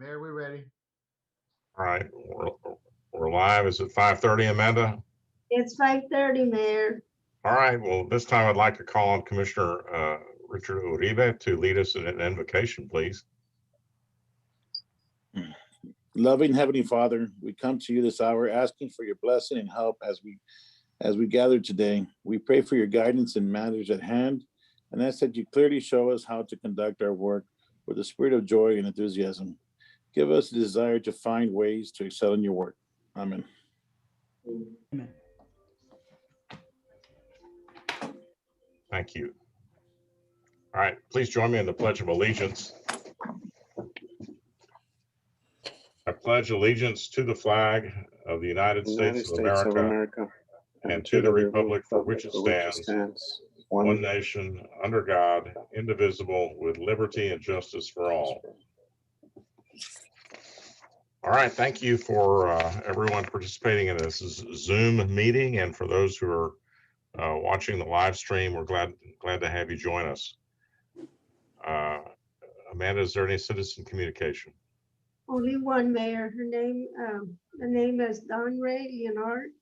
Mayor, we're ready. All right, we're live. Is it 5:30, Amanda? It's 5:30, Mayor. All right, well, this time I'd like to call on Commissioner Richard Uribe to lead us in an invocation, please. Loving Heavenly Father, we come to you this hour asking for your blessing and help as we gather today. We pray for your guidance in matters at hand and ask that you clearly show us how to conduct our work with a spirit of joy and enthusiasm. Give us the desire to find ways to excel in your work. Amen. Amen. Thank you. All right, please join me in the Pledge of Allegiance. I pledge allegiance to the flag of the United States of America and to the republic for which it stands, one nation, under God, indivisible, with liberty and justice for all. All right, thank you for everyone participating in this Zoom meeting, and for those who are watching the live stream, we're glad to have you join us. Amanda, is there any citizen communication? Only one, Mayor. The name is Don Ray Leonard,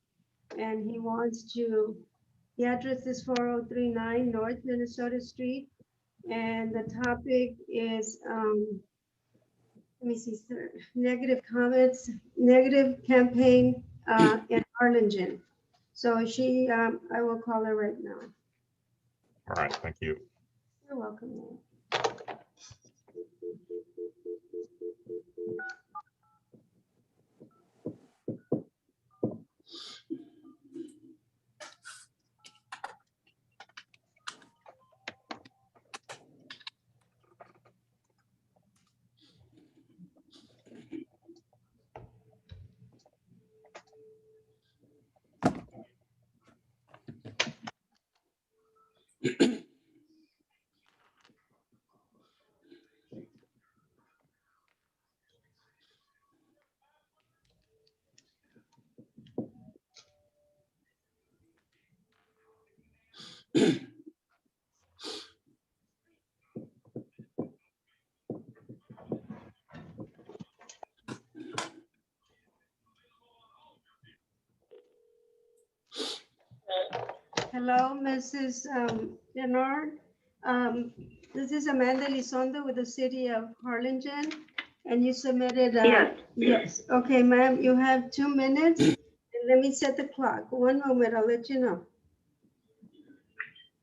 and the address is 4039 North Minnesota Street, and the topic is, let me see, sir, negative campaign in Harlingen. So I will call her right now. All right, thank you. You're welcome, Mayor. Hello, Mrs. Leonard. This is Amanda Elizondo with the city of Harlingen, and you submitted. Yes. Okay, ma'am, you have 2 minutes. And let me set the clock. One moment, I'll let you know.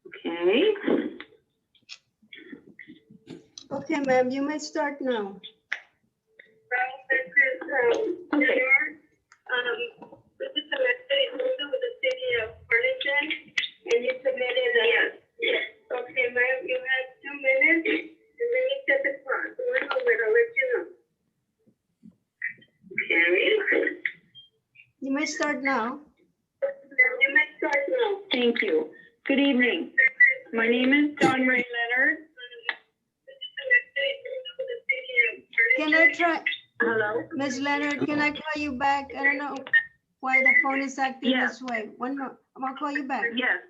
Okay. Okay, ma'am, you may start now. This is Leonard. This is Amanda Elizondo with the city of Harlingen, and you submitted. Yes. Okay, ma'am, you have 2 minutes, and let me set the clock. One moment, I'll let you know. Okay. You may start now. Thank you. Good evening. My name is Don Ray Leonard. Can I try? Hello? Ms. Leonard, can I call you back? I don't know why the phone is acting Yes. this way. One more, I'm gonna call you back. Yes.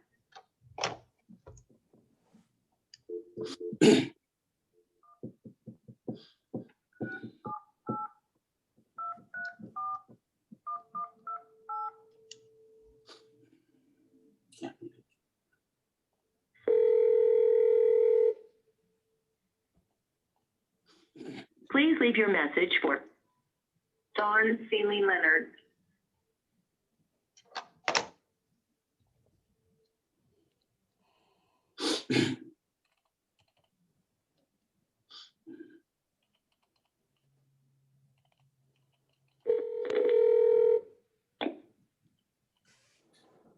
Please leave your message for Don Seeley Leonard.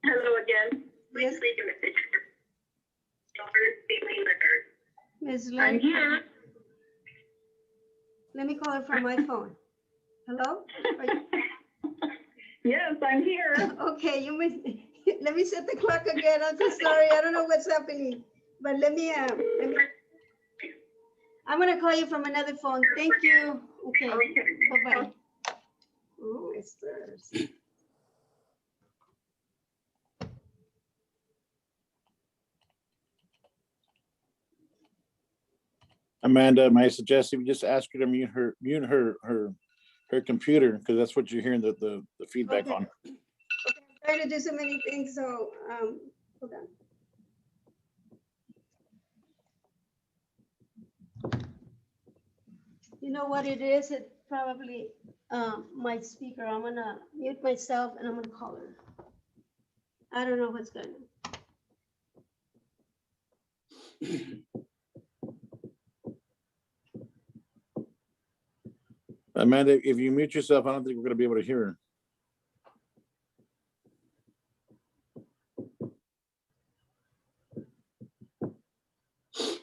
Hello again. Please Yes. leave your message. Don Seeley Leonard. Ms. I'm Leonard, here. let me call her from my phone. Hello? Are you- Yes, I'm here. Okay, you may, let me set the clock again. I'm so sorry. I don't know what's happening. But I'm gonna call you from another phone. Thank you. Okay, bye-bye. Oh, it stirs. Amanda, may I suggest if you just ask her to mute her computer, because that's what you're hearing the feedback Okay. on. Okay, I'm trying to do so many things, so, hold on. You know what it is? It probably, my speaker. I'm gonna mute myself and I'm gonna call her. I don't know what's going on. Amanda, if you mute yourself, I don't think we're gonna be able to hear her.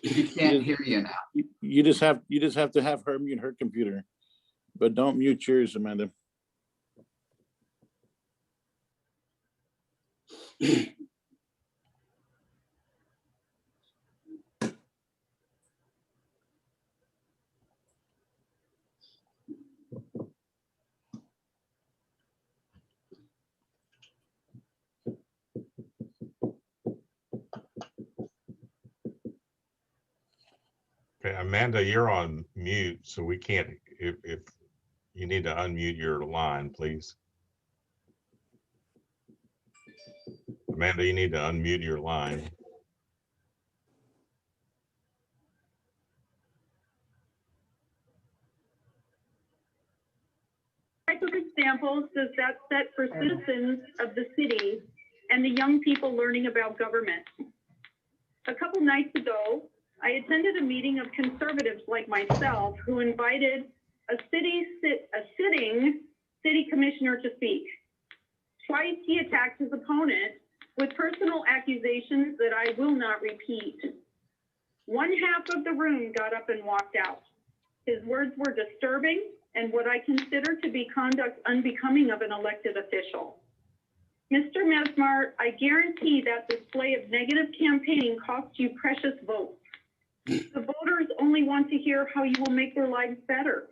You can't hear you now. You just have to have her mute her computer, but don't mute yours, Amanda. Okay, Amanda, you're on mute, so we can't, if you need to unmute your line, please. Amanda, you need to unmute your line. Type of examples does that set for citizens of the city and the young people learning about government? A couple nights ago, I attended a meeting of conservatives like myself who invited a sitting city commissioner to speak. Twice he attacked his opponent with personal accusations that I will not repeat. One half of the room got up and walked out. His words were disturbing and what I consider to be conduct unbecoming of an elected official. Mr. Mesmar, I guarantee that display of negative campaigning cost you precious votes. The voters only want to hear how you will make their lives better.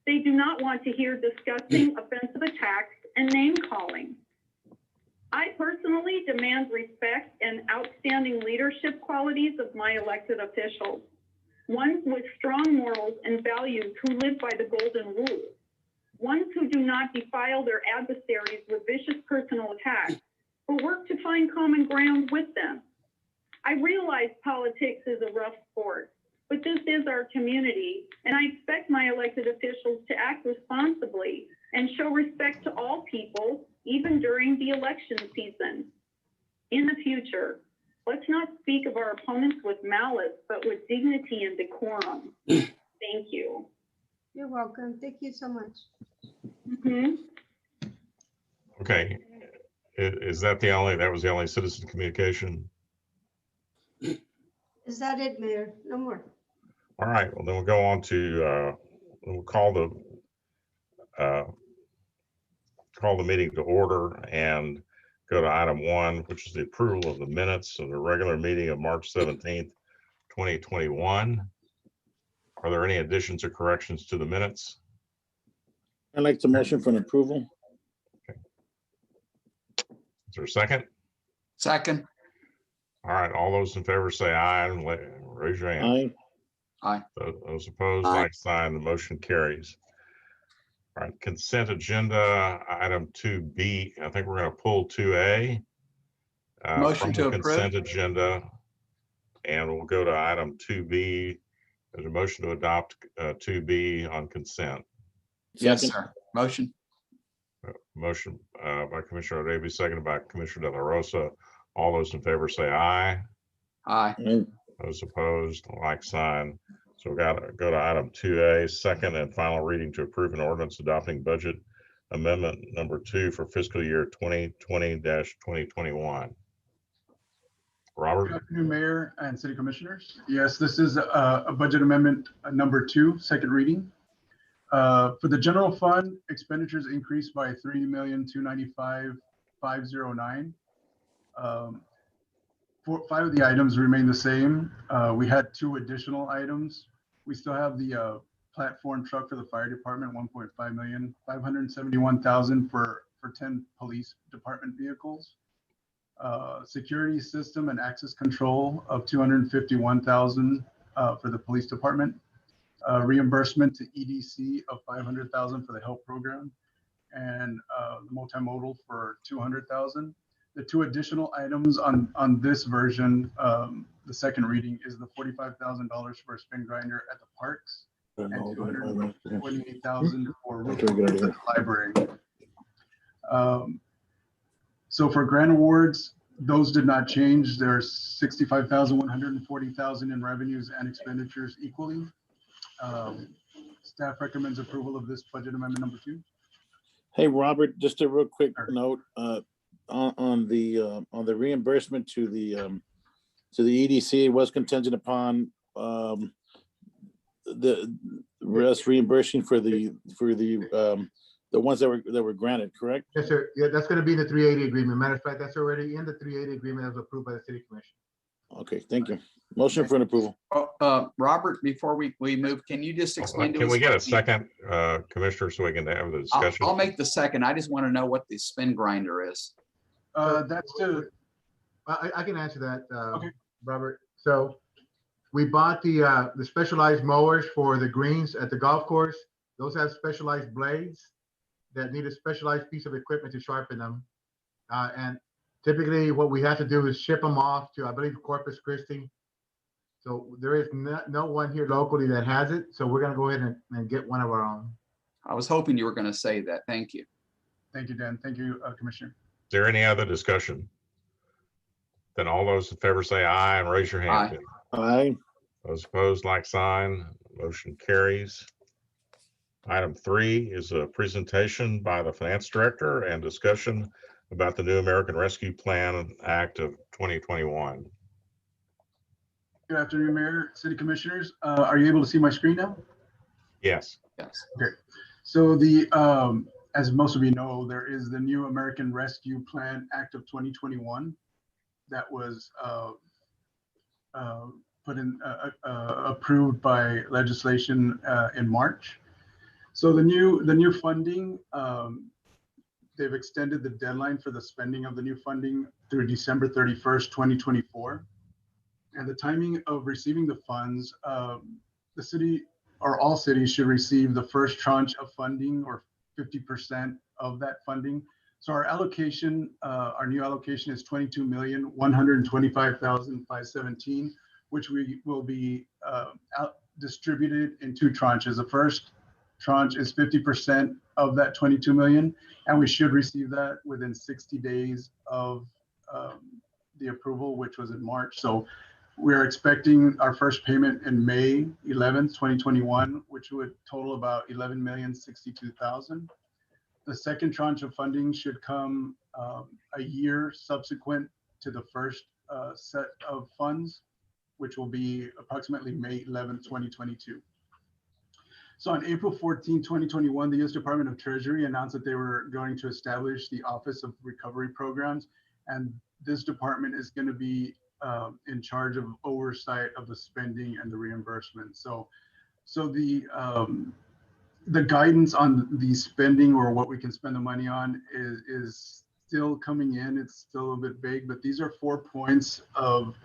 They do not want to hear disgusting, offensive attacks and name calling. I personally demand respect and outstanding leadership qualities of my elected officials, ones with strong morals and values who live by the golden rule, ones who do not defile their adversaries with vicious personal attacks, but work to find common ground with them. I realize politics is a rough sport, but this is our community, and I expect my elected officials to act responsibly and show respect to all people, even during the election season. In the future, let's not speak of our opponents with malice, but with dignity and decorum. Thank you. You're welcome. Thank you so much. Okay, is that that was the only citizen communication? Is that it, Mayor? No more. All right, well, then we'll go on to, we'll call the meeting to order and go to item 1, which is the approval of the minutes of the regular meeting of March 17th, 2021. Are there any additions or corrections to the minutes? I'd like to motion for an approval. Okay. Is there a second? Second. All right, all those in favor say aye and raise your hand. Aye. Those opposed, Aye. like sign. The motion carries. All right, consent agenda, item 2B. I think we're going to pull 2A Motion from to the approve. consent agenda, and we'll go to item 2B. There's a motion to adopt 2B on consent. Yes, Second. sir. Motion. Motion by Commissioner O'Daly, seconded by Commissioner De La Rosa. All those in favor say aye. Aye. Aye. Those opposed, like sign. So we got to go to item 2A, second and final reading to approve an ordinance adopting budget amendment number 2 for fiscal year 2020-2021. Robert? Good afternoon, Mayor and City Commissioners. Yes, this is a budget amendment number 2, second reading. For the general fund, expenditures increased by $3,295,509. 5 of the items remain the same. We had 2 additional items. We still have the platform truck for the fire department, 1.5 million, 571,000 for 10 police department vehicles. Security system and access control of 251,000, for the police department, reimbursement to EDC of 500,000 for the help program, and the multimodal for 200,000. The two additional items on this version, the second reading, is the $45,000 for a spin grinder at the parks and 228,000 for roof at the library. So for grant awards, those did not change. There's 65,000, 140,000 in revenues and expenditures equally. Staff recommends approval of this budget amendment number 2. Hey, Robert, just a real quick note, on the reimbursement to the EDC was contingent upon the rest reimbursing for the ones that were granted, correct? Yes, sir. Yeah, that's going to be in the 380 agreement. Matter of fact, that's already in the 380 agreement that was approved by the city commission. Okay, thank you. Motion for an approval. Robert, before we move, can you just explain to us? Can we get what a second, Commissioner, so we can have the discussion? I'll make the second. I just want to know what the spin grinder is. That's to, I can answer that, Okay. Robert. So we bought the specialized mowers for the greens at the golf course. Those have specialized blades that need a specialized piece of equipment to sharpen them. And typically what we have to do is ship them off to, I believe, Corpus Christi. So there is no one here locally that has it. So we're going to go ahead and get one of our own. I was hoping you were going to say that. Thank you. thank you, Dan. Thank you, Commissioner. Is there any other discussion? Then all those in favor say aye and raise your hand. Aye. Those opposed, like sign. Motion carries. Item 3 is a presentation by the Finance Director and discussion about the new American Rescue Plan Act of 2021. Good afternoon, Mayor, City Commissioners. Are you able to see my screen now? Yes. Yes. Okay. So the, as most of you know, there is the new American Rescue Plan Act of 2021 that was put in, approved by legislation in March. So the new funding, they've extended the deadline for the spending of the new funding through December 31st, 2024. And the timing of receiving the funds, the city or all cities should receive the first tranche of funding, or 50% of that funding. So our allocation, our new allocation is 22,125,517, which we will be distributed in 2 tranches. The first tranche is 50% of that 22 million, and we should receive that within 60 days of the approval, which was in March. So we're expecting our first payment in May 11th, 2021, which would total about 11,062,000. The second tranche of funding should come a year subsequent to the first set of funds, which will be approximately May 11th, 2022. So on April 14, 2021, the U.S. Department of Treasury announced that they were going to establish the Office of Recovery Programs, and this department is going to be in charge of oversight of the spending and the reimbursement. So the guidance on the spending, or what we can spend the money on, is still coming in. It's still a bit vague, but these are 4 points of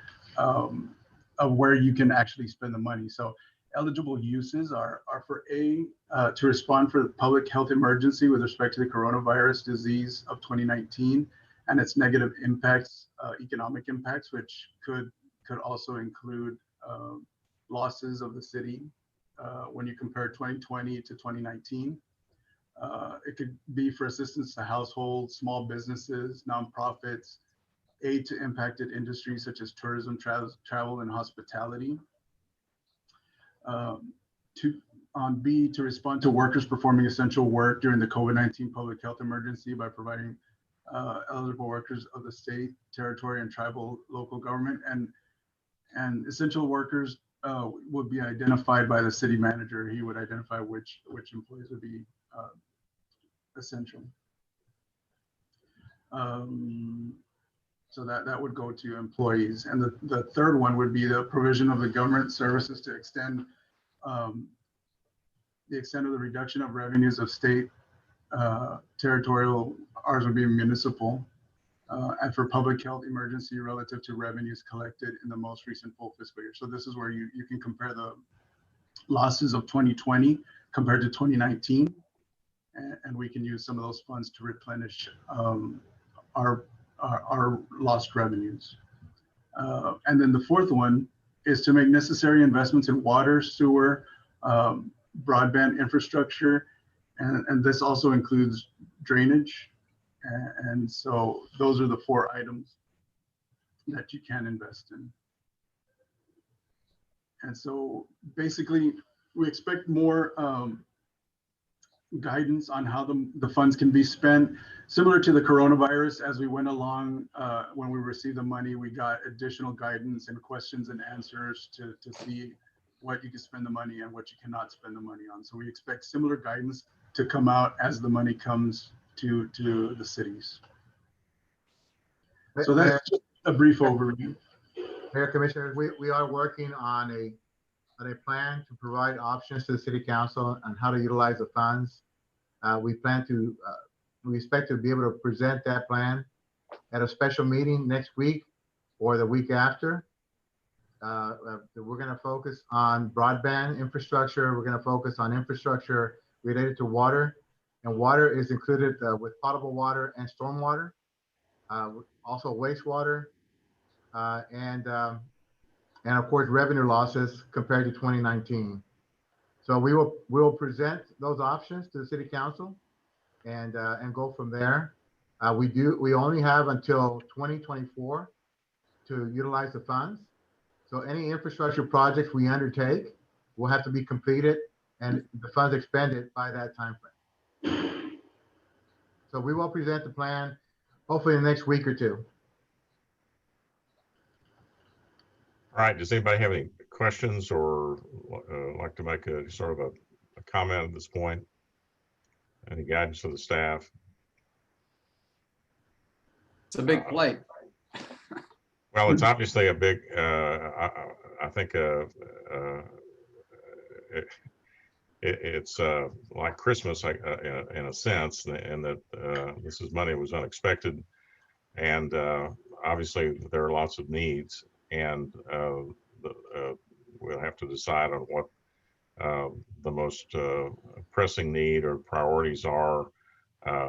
where you can actually spend the money. So eligible uses are for to respond for the public health emergency with respect to the coronavirus disease of 2019 and its negative impacts, economic impacts, which could also include losses of the city when you compare 2020 to 2019. It could be for assistance to households, small businesses, nonprofits, aid to impacted industries such as tourism, travel, and hospitality. On B, to respond to workers performing essential work during the COVID-19 public health emergency by providing eligible workers of the state, territory, and tribal local government, and essential workers would be identified by the city manager. He would identify which employees would be essential. So that would go to employees. And the third one would be the provision of the government services to extend the extent of the reduction of revenues of state, territorial, ours would be municipal, and for public health emergency relative to revenues collected in the most recent full fiscal year. So this is where you can compare the losses of 2020 compared to 2019. And we can use some of those funds to replenish our lost revenues. And then the fourth one is to make necessary investments in water, sewer, broadband infrastructure, and this also includes drainage. And so those are the 4 items that you can invest in. And so basically, we expect more guidance on how the funds can be spent. Similar to the coronavirus, as we went along, when we received the money, we got additional guidance and questions and answers to see what you can spend the money and what you cannot spend the money on. So we expect similar guidance to come out as the money comes to the cities. So that's just a brief overview. Mayor, Commissioners, we are working on a plan to provide options to the City Council on how to utilize the funds. We expect to be able to present that plan at a special meeting next week or the week after. We're going to focus on broadband infrastructure. We're going to focus on infrastructure related to water, and water is included with potable water and stormwater, also wastewater, and of course revenue losses compared to 2019. So we will present those options to the City Council and go from there. We only have until 2024 to utilize the funds. So any infrastructure projects we undertake will have to be completed and the funds expended by that time frame. So we will present the plan hopefully in the next week or 2. All right, does anybody have any questions or like to make a sort of a comment at this point? Any guidance to the staff? It's a big plate. Well, it's obviously a big, I think it's like Christmas in a sense, and that this is money that was unexpected. And obviously there are lots of needs, and we'll have to decide on what the most pressing need or priorities are.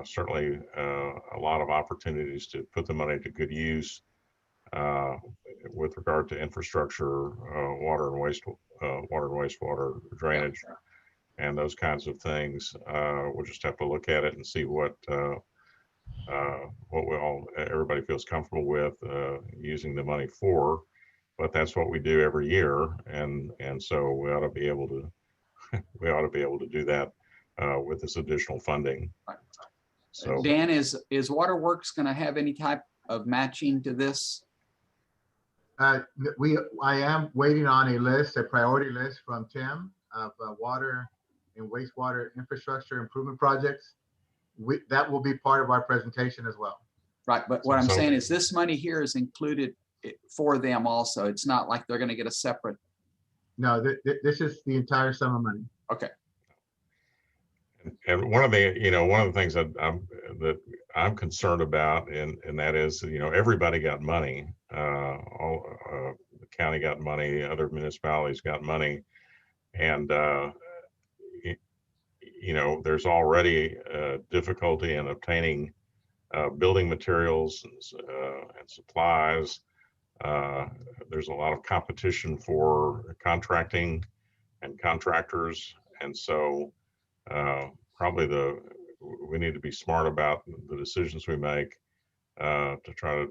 Certainly a lot of opportunities to put the money to good use with regard to infrastructure, water and wastewater drainage, and those kinds of things. We'll just have to look at it and see what everybody feels comfortable with using the money for. But that's what we do every year, and so we ought to be able to do that with this additional funding. So Dan, is Waterworks going to have any type of matching to this? I am waiting on a priority list from Tim of water and wastewater infrastructure improvement projects. That will be part of our presentation as well. Right, but what I'm saying is this money here is included for them also. It's not like they're going to get a separate. No, this is the entire sum of money. Okay. And one of the things that I'm concerned about, and that is, everybody got money. The county got money, other municipalities got money, and there's already difficulty in obtaining building materials and supplies. There's a lot of competition for contracting and contractors, and so probably we need to be smart about the decisions we make to try to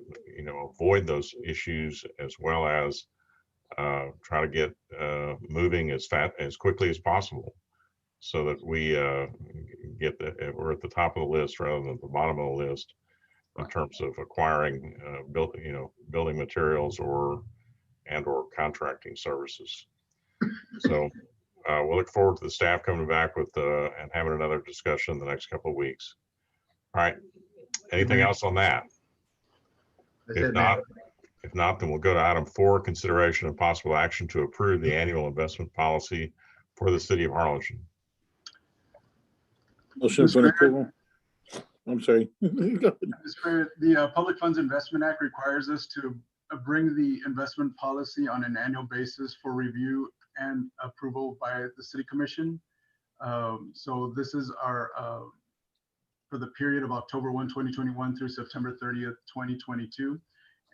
avoid those issues, as well as try to get moving as quickly as possible, so that we we're at the top of the list rather than the bottom of the list in terms of acquiring building materials or contracting services. So we'll look forward to the staff coming back with and having another discussion in the next couple of weeks. All right. Anything else on that? If not, then we'll go to item 4, consideration of possible action to approve the annual investment policy for the city of Harlingen. Motion for approval. I'm sorry. The Public Funds Investment Act requires us to bring the investment policy on an annual basis for review and approval by the City Commission. So this is our, for the period of October 1, 2021 through September 30th, 2022.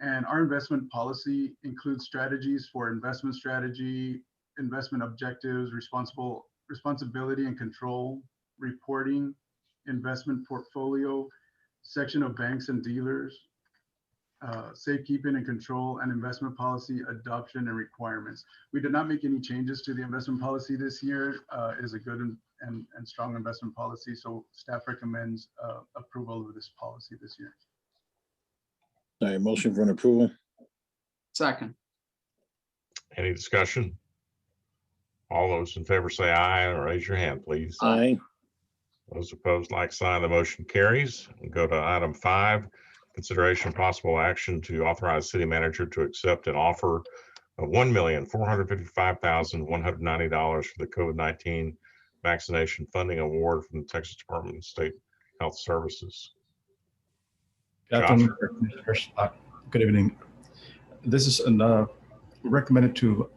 And our investment policy includes strategies for investment strategy, investment objectives, responsibility and control, reporting, investment portfolio, section of banks and dealers, safekeeping and control, and investment policy adoption and requirements. We did not make any changes to the investment policy this year. It is a good and strong investment policy, so staff recommends approval of this policy this year. All right, motion for an approval. Second. Any discussion? All those in favor say aye or raise your hand, please. Aye. Those opposed, like sign. The motion carries. We'll go to item 5, consideration of possible action to authorize city manager to accept an offer of $1,455,190 for the COVID-19 vaccination funding award from the Texas Department of State Health Services. Good afternoon, Commissioners. Good evening. This is recommended to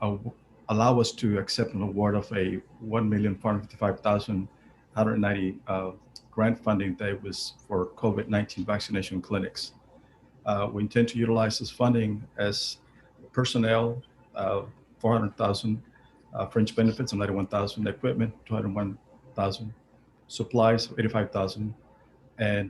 allow us to accept an award of a $1,455,190 grant funding that was for COVID-19 vaccination clinics. We intend to utilize this funding as personnel, $400,000, fringe benefits of $91,000, equipment $201,000, supplies $85,000, and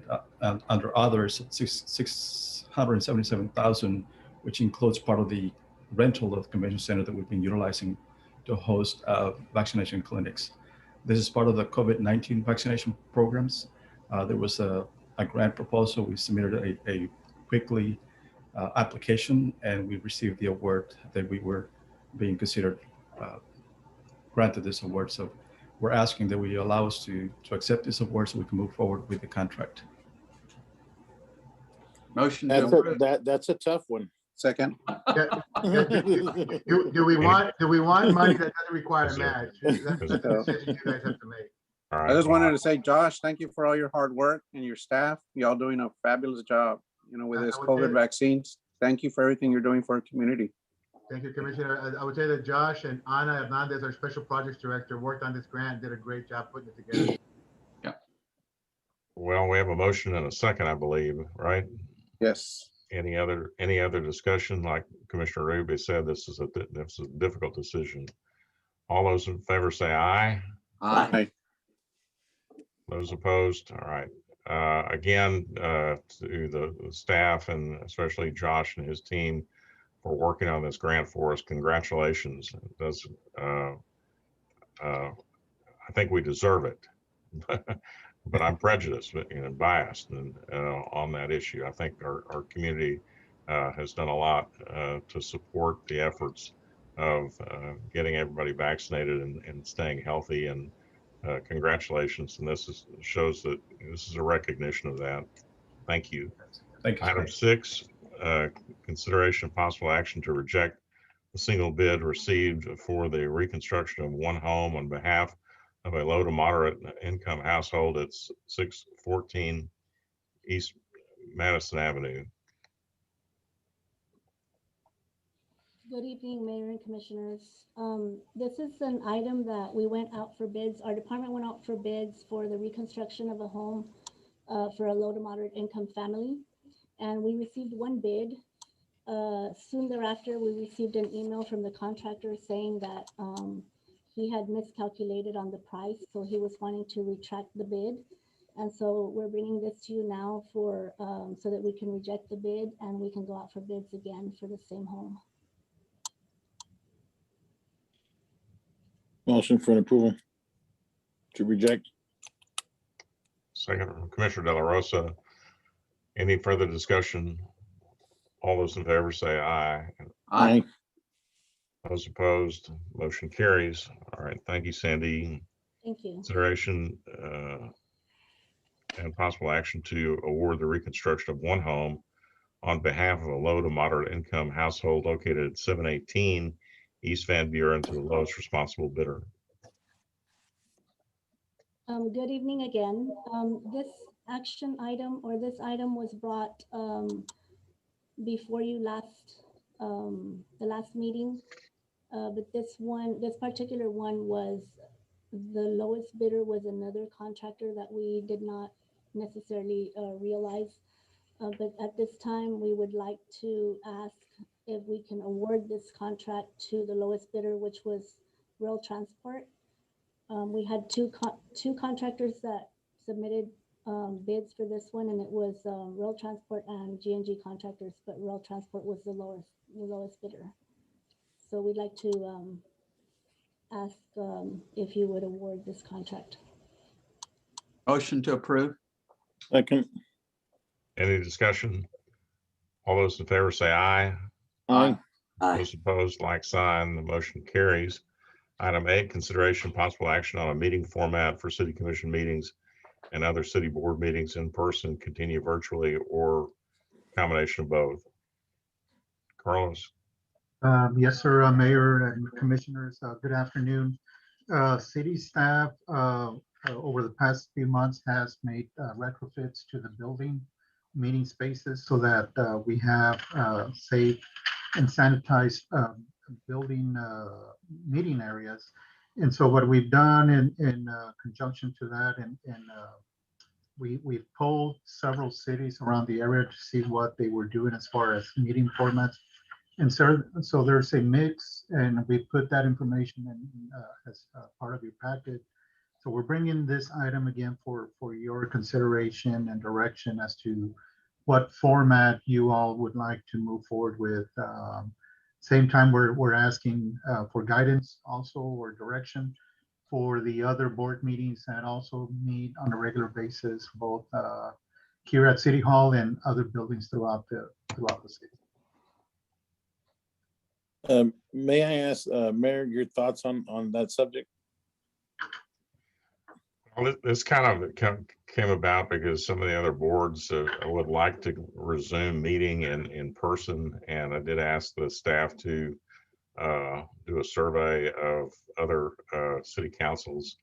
under others $677,000, which includes part of the rental of the convention center that we've been utilizing to host vaccination clinics. This is part of the COVID-19 vaccination programs. There was a grant proposal. We submitted a quickly application, and we received the award that we were being considered granted this award. So we're asking that we allow us to accept this award so we can move forward with the contract. Motion. That's a tough one. Second. Do we want money that doesn't require a match? That's the decision you guys have to make. All right. I just wanted to say, Josh, thank you for all your hard work and your staff. Y'all doing a fabulous job, with this COVID vaccines. Thank you for everything you're doing for our community. Thank you, Commissioner. I would say that Josh and Ana Hernandez, our Special Projects Director, worked on this grant, did a great job putting it together. Yeah. Well, we have a motion and a second, I believe, right? Yes. Any other discussion? Like Commissioner Ruby said, this is a difficult decision. All those in favor say aye. Aye. Those opposed? All right. Again, to the staff and especially Josh and his team for working on this grant for us, congratulations. It does, I think we deserve it, but I'm prejudiced and biased on that issue. I think our community has done a lot to support the efforts of getting everybody vaccinated and staying healthy, and congratulations. And this shows that this is a recognition of that. Thank you. Thank you. Item 6, consideration of possible action to reject the single bid received for the reconstruction of one home on behalf of a low to moderate income household at 614 East Madison Avenue. Good evening, Mayor and Commissioners. This is an item that we went out for bids. Our department went out for bids for the reconstruction of a home for a low to moderate income family. And we received one bid. Soon thereafter, we received an email from the contractor saying that he had miscalculated on the price. So he was wanting to retract the bid. And so we're bringing this to you now for so that we can reject the bid and we can go out for bids again for the same home. Motion for an approval to reject. Second from Commissioner De La Rosa. Any further discussion? All those in favor say aye. Aye. Those opposed, motion carries. All right, thank you, Sandy. Thank you. Consideration and possible action to award the reconstruction of one home on behalf of a low to moderate income household located at 718 East Van Buren to the lowest responsible bidder. Good evening again. This action item, or this item was brought before you the last meeting. But this particular one was, the lowest bidder was another contractor that we did not necessarily realize. But at this time, we would like to ask if we can award this contract to the lowest bidder, which was Rail Transport. We had two contractors that submitted bids for this one, and it was Rail Transport and G&G Contractors, but Rail Transport was the lowest bidder. So we'd like to ask if you would award this contract. Motion to approve. Second. Any discussion? All those in favor say aye. Aye. Those opposed, like sign. The motion carries. Item 8, consideration possible action on a meeting format for city commission meetings and other city board meetings in person, continue virtually, or combination of both. Carlos. Yes, sir, Mayor and Commissioners, good afternoon. City staff over the past few months has made retrofits to the building meeting spaces so that we have safe and sanitized building meeting areas. And so what we've done in conjunction to that, and we've polled several cities around the area to see what they were doing as far as meeting formats. And so there's a mix, and we put that information in as part of your packet. So we're bringing this item again for your consideration and direction as to what format you all would like to move forward with. Same time, we're asking for guidance also, or direction for the other board meetings that also meet on a regular basis, both here at City Hall and other buildings throughout the city. May I ask, Mayor, your thoughts on that subject? Well, this kind of came about because some of the other boards would like to resume meeting in person, and I did ask the staff to do a survey of other city councils,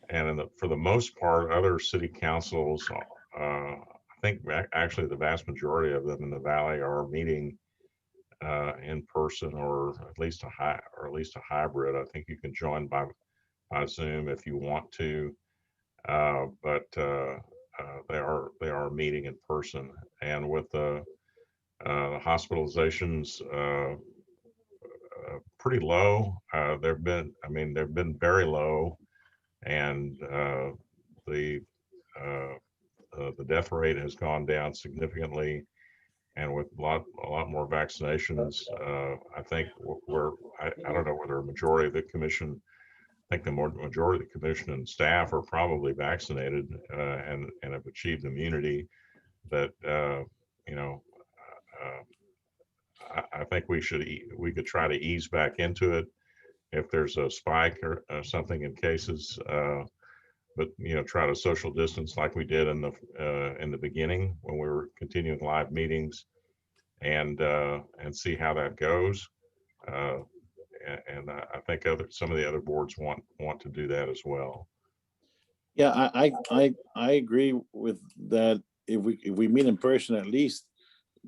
and for the most part, other city councils, I think actually the vast majority of them in the Valley are meeting in person, or at least a hybrid. I think you can join by Zoom if you want to, but they are meeting in person. And with the hospitalizations pretty low, they've been very low, and the death rate has gone down significantly. And with a lot more vaccinations, I think I don't know whether a majority of the commission, I think the majority of the commission and staff are probably vaccinated and have achieved immunity. That I think we could try to ease back into it if there's a spike or something in cases. But try to social distance like we did in the beginning when we were continuing live meetings, and see how that goes. And I think some of the other boards want to do that as well. Yeah, I agree with that. If we meet in person, at least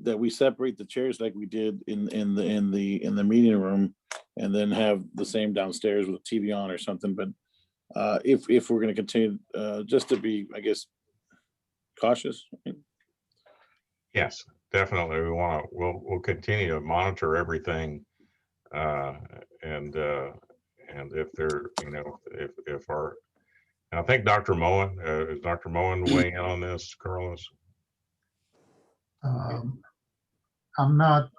that we separate the chairs like we did in the meeting room, and then have the same downstairs with TV on or something. But if we're going to continue, just to be, I guess, cautious. Yes, definitely. We'll continue to monitor everything, and if there, if our, and I think Dr. Moen is Dr. Moen weighing in on this, Carlos? I'm not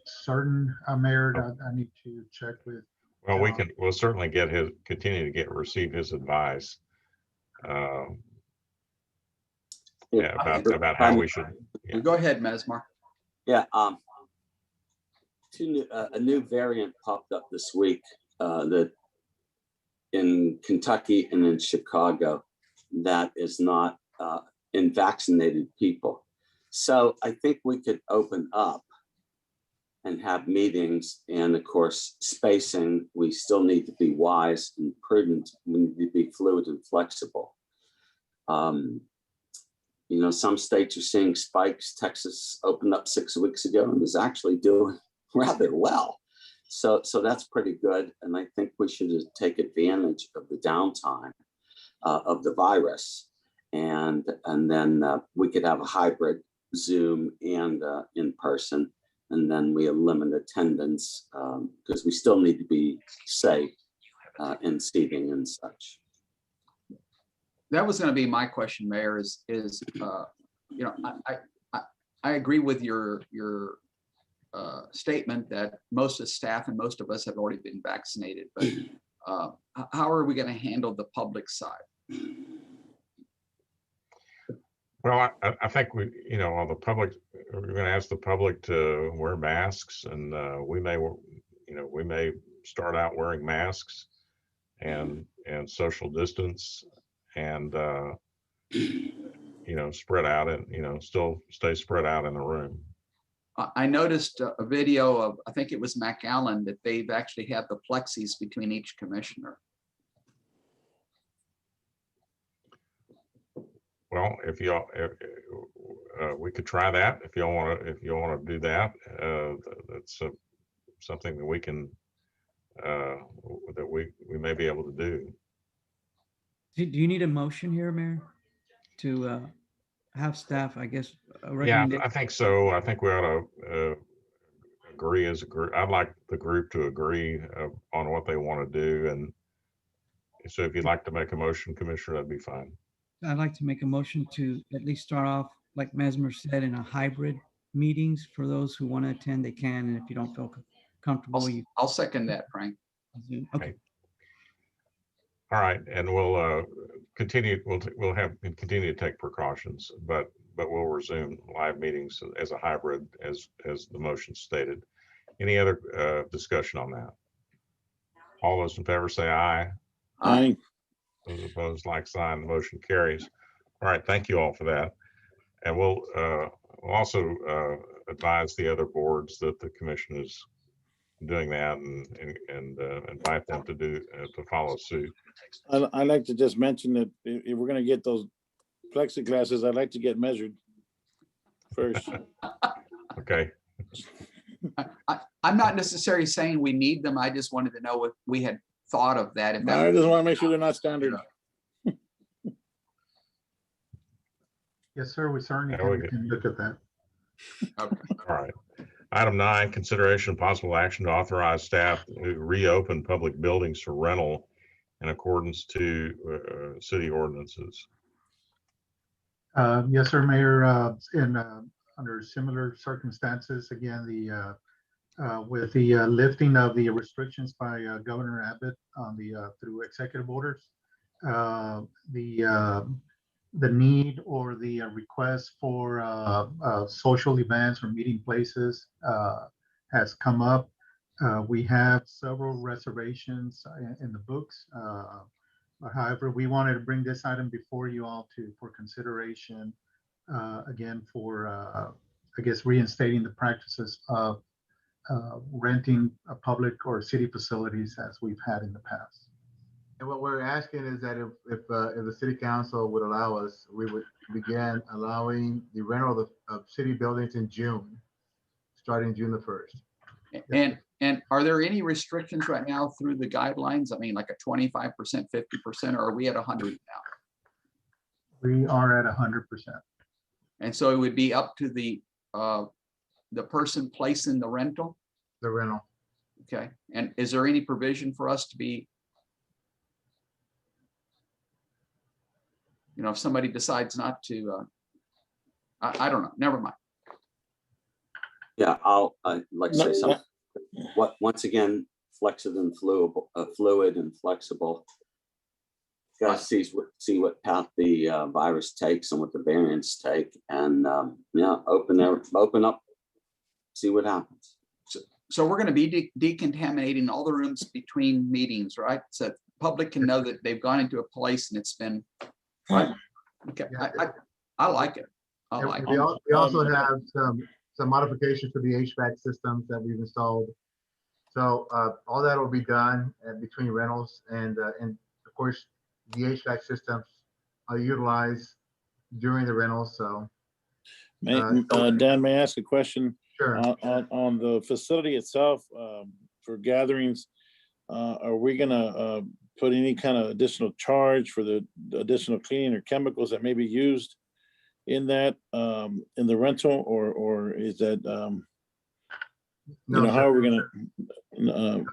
certain, Mayor. I need to check with. Well, we'll certainly continue to receive his advice about how we should. Yeah. Go ahead, Mesmar. Yeah, a new variant popped up this week that in Kentucky and in Chicago that is not in vaccinated people. So I think we could open up and have meetings, and of course, spacing. We still need to be wise and prudent. We need to be fluid and flexible. You know, some states are seeing spikes. Texas opened up 6 weeks ago and is actually doing rather well. So that's pretty good. And I think we should take advantage of the downtime of the virus. And then we could have a hybrid Zoom and in person. And then we limit attendance because we still need to be safe in seating and such. That was going to be my question, Mayor, is you know, I agree with your statement that most of the staff and most of us have already been vaccinated, but how are we going to handle the public side? Well, I think we, you know, on the public, we're going to ask the public to wear masks, and we may, you know, we may start out wearing masks and social distance, and you know, spread out and, you know, still stay spread out in the room. I noticed a video of, I think it was McAllen, that they've actually had the plexis between each commissioner. Well, if y'all, we could try that if y'all want to do that. That's something that we can that we may be able to do. Do you need a motion here, Mayor, to have staff, I guess? Yeah, I think so. I think we ought to agree as a group. I'd like the group to agree on what they want to do. And so if you'd like to make a motion, Commissioner, that'd be fine. I'd like to make a motion to at least start off, like Mesmer said, in a hybrid meetings. For those who want to attend, they can. And if you don't feel comfortable, I'll second that, Frank. Okay. All right, and we'll continue. We'll continue to take precautions, but we'll resume live meetings as a hybrid, as the motion stated. Any other discussion on that? All those in favor say aye. Aye. Those opposed, like sign. The motion carries. All right, thank you all for that, and we'll also advise the other boards that the commission is doing that, and invite them to follow suit. I'd like to just mention that if we're going to get those plexiglasses, I'd like to get measured first. Okay. I'm not necessarily saying we need them. I just wanted to know if we had thought of that. If that I just want to make sure they're not standard. Yes, sir. We certainly can look at that. Okay. All right. Item 9, consideration of possible action to authorize staff to reopen public buildings for rental in accordance to city ordinances. Yes, sir, Mayor. Under similar circumstances, again, with the lifting of the restrictions by Governor Abbott on through executive orders, the need or the request for social events or meeting places has come up. We have several reservations in the books. However, we wanted to bring this item before you all for consideration, again, for, I guess, reinstating the practices of renting public or city facilities as we've had in the past. And what we're asking is that if the city council would allow us, we would begin allowing the rental of city buildings in June, starting June the 1st. And are there any restrictions right now through the guidelines? I mean, like a 25%, 50%, or are we at 100 now? We are at 100%. And so it would be up to the person placing the rental? The rental. Okay. And is there any provision for us to be, you know, if somebody decides not to, I don't know, never mind. Yeah, I'd like to say something. Once again, flexible and fluid and flexible. Got to see what path the virus takes and what the variants take, and yeah, open up, see what happens. So we're going to be decontaminating all the rooms between meetings, right? So public can know that they've gone into a place and it's been. Right? Okay, I like it. I like it. We also have some modifications to the HVAC systems that we've installed. So all that will be done between rentals, and of course the HVAC systems are utilized during the rentals, so. Dan, may I ask a question? Sure. On the facility itself, for gatherings, are we gonna put any kind of additional charge for the additional cleaning or chemicals that may be used in that, in the rental, or is that, No, how are sir. we gonna,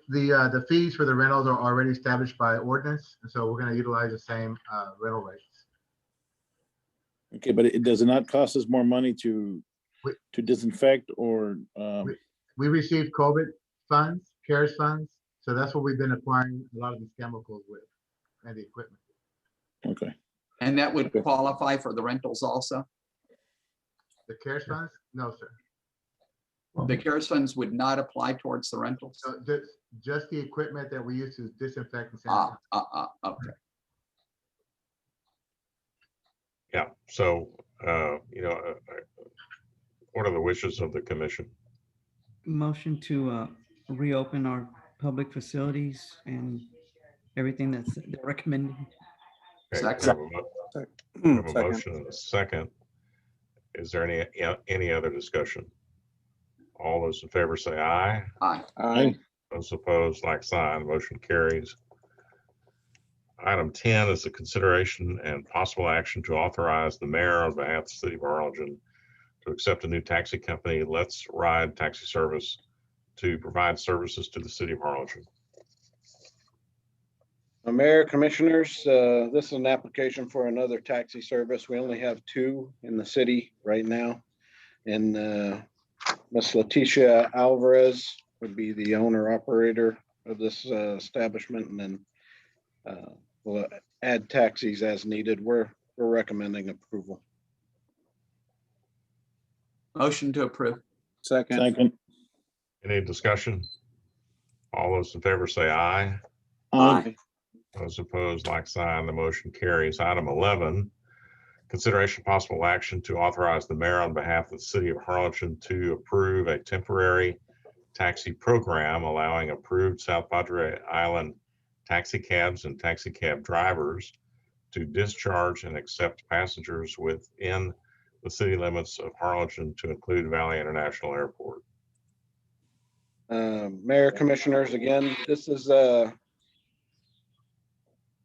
The fees for the rentals are already established by ordinance, and so we're gonna utilize the same rental rates. okay, but does it not cost us more money to disinfect or, We received COVID funds, CARES funds, so that's what we've been acquiring a lot of these chemicals with and the equipment. okay. And that would qualify for the rentals also? The CARES funds? No, sir. The CARES funds would not apply towards the rentals? So just the equipment that we use to disinfect and Ah, sanitize. okay. Yeah, so, what are the wishes of the commission? Motion to reopen our public facilities and everything that's they're recommending. Okay, Second. we have a motion and a second. Is there any other discussion? All those in favor say aye. Aye. Aye. Those opposed, like sign, motion carries. Item 10 is the consideration and possible action to authorize the mayor on behalf of the city of Harlingen to accept a new taxi company, Let's Ride Taxi Service, to provide services to the city of Harlingen. Mayor, Commissioners, this is an application for another taxi service. We only have two in the city right now. And Ms. Leticia Alvarez would be the owner operator of this establishment, and then we'll add taxis as needed. We're recommending approval. Motion to approve. Second. Any discussion? All those in favor say aye. Aye. Those opposed, like sign, the motion carries. Item 11, consideration possible action to authorize the mayor on behalf of the city of Harlingen to approve a temporary taxi program allowing approved South Padre Island taxi cabs and taxi cab drivers to discharge and accept passengers within the city limits of Harlingen, to include Valley International Airport. Mayor, Commissioners, again, this is a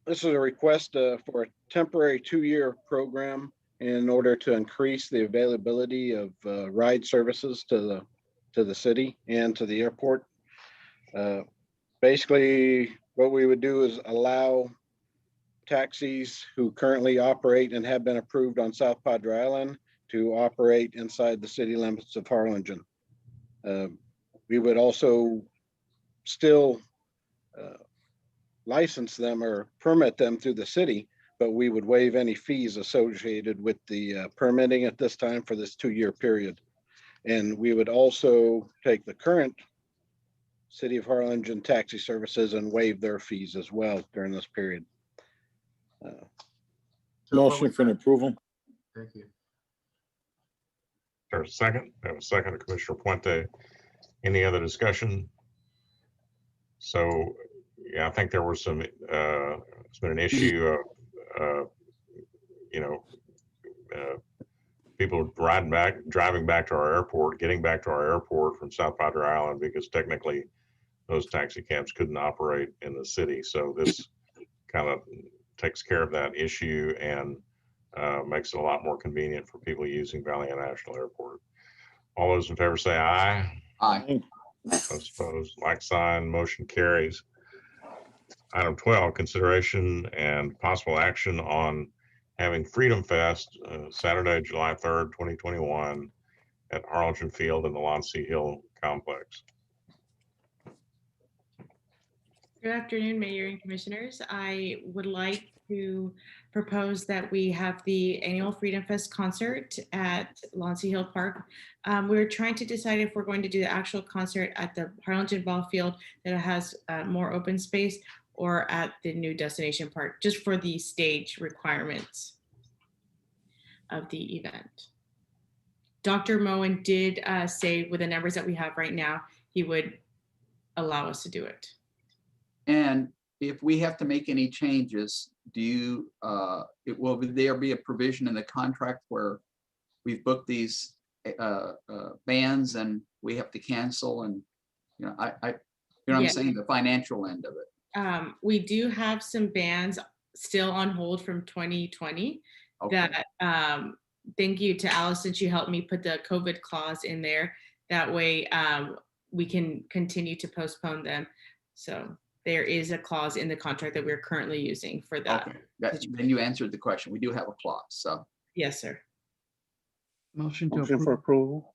request for a temporary 2-year program in order to increase the availability of ride services to the city and to the airport. Basically, what we would do is allow taxis who currently operate and have been approved on South Padre Island to operate inside the city limits of Harlingen. We would also still license them or permit them through the city, but we would waive any fees associated with the permitting at this time for this 2-year period. And we would also take the current City of Harlingen taxi services and waive their fees as well during this period. motion for an approval? Thank you. There's a second. I have a second, Commissioner Puente. Any other discussion? So, yeah, I think there was some, it's been an issue of, people driving back to our airport, getting back to our airport from South Padre Island, because technically those taxi cabs couldn't operate in the city. So this kind of takes care of that issue and makes it a lot more convenient for people using Valley International Airport. All those in favor say aye. Aye. Those opposed, like sign, motion carries. Item 12, consideration and possible action on having Freedom Fest Saturday, July 3rd, 2021 at Harlingen Field in the Lonsi Hill Complex. Good afternoon, Mayor and Commissioners. I would like to propose that we have the annual Freedom Fest concert at Lonsi Hill Park. We're trying to decide if we're going to do the actual concert at the Harlingen Ball Field that has more open space, or at the new destination park, just for the stage requirements of the event. Dr. Moen did say, with the numbers that we have right now, he would allow us to do it. And if we have to make any changes, do you, will there be a provision in the contract where we've booked these bands and we have to cancel and, you know, what I'm Yeah. saying, the financial end of it. We do have some bands still on hold from 2020 Okay. that, thank you to Alice, since you helped me put the COVID clause in there. That way we can continue to postpone them. So there is a clause in the contract that we're currently using for that. Okay, then you answered the question. We do have a clause, so. Yes, sir. Motion to Motion for approve. approval.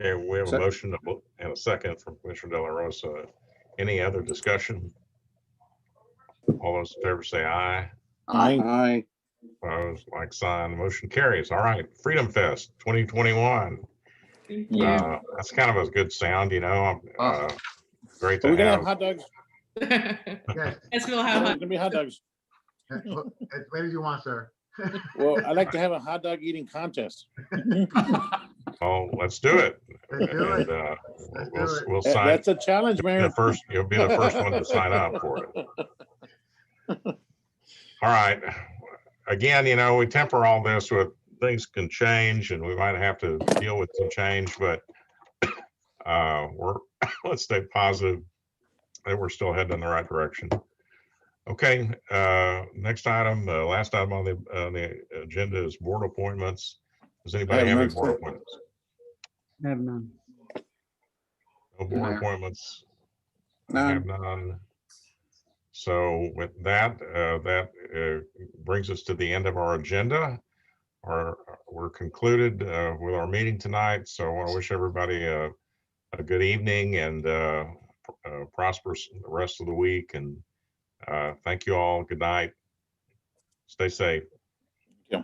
Okay, we have a motion and a second from Commissioner De La Rosa. Any other discussion? All those in favor say aye. Aye. Opposed, like sign. Motion carries. All right, Freedom Fest 2021. Thank you. That's kind of a good sound, you know. Great Are to we gonna have have. hot dogs? Yes, Yes, we'll There's have. gonna be hot dogs. as many as you want, sir. Well, I'd like to have a hot dog eating contest. Oh, let's do it. Let's do it. And, Let's we'll, do it. we'll sign. That's a challenge, Mayor. You'll be the first one to sign up for it. All right. Again, you know, we temper all this with things can change and we might have to deal with some change, but let's stay positive that we're still heading in the right direction. Okay, next item, the last item on the agenda is board appointments. Does anybody have any board appointments? I have none. No board appointments? I have none. So with that, that brings us to the end of our agenda. We're concluded with our meeting tonight. So I want to wish everybody a good evening and prosperous the rest of the week. And thank you all. Good night. Stay safe. Yeah.